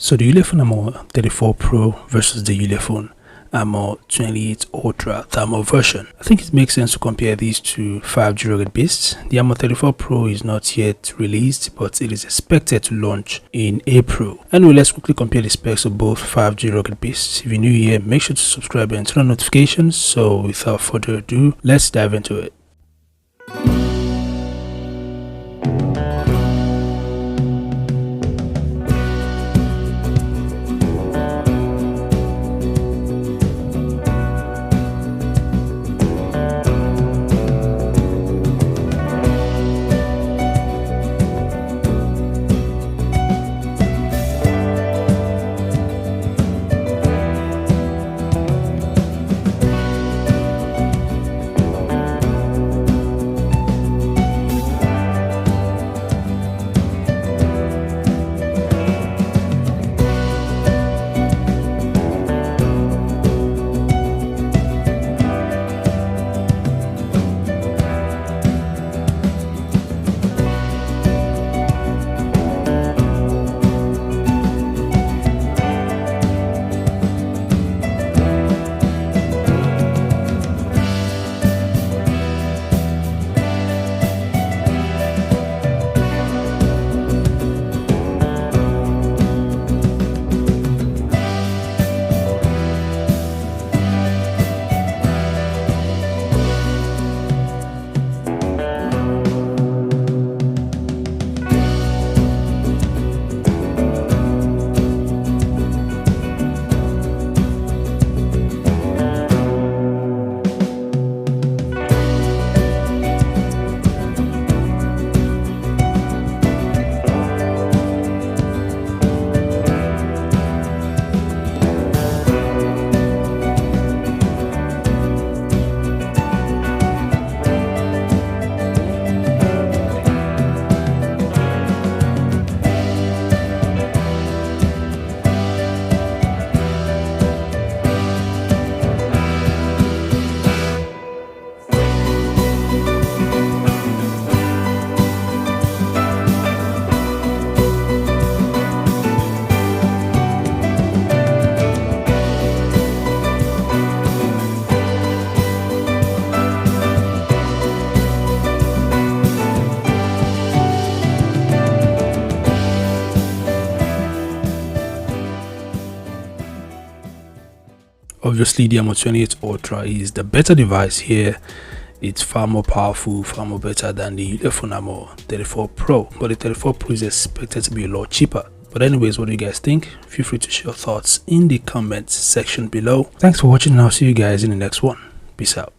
So the Ulefone Armor 34 Pro versus the Ulefone Armor 28 Ultra thermal version. I think it makes sense to compare these two 5G rugged beasts. The Armor 34 Pro is not yet released, but it is expected to launch in April. Anyway, let's quickly compare the specs of both 5G rugged beasts. If you're new here, make sure to subscribe and turn on notifications. So without further ado, let's dive into it. Obviously, the Armor 28 Ultra is the better device here. It's far more powerful, far more better than the Ulefone Armor 34 Pro. But the 34 Pro is expected to be a lot cheaper. But anyways, what do you guys think? Feel free to share your thoughts in the comments section below. Thanks for watching and I'll see you guys in the next one. Peace out.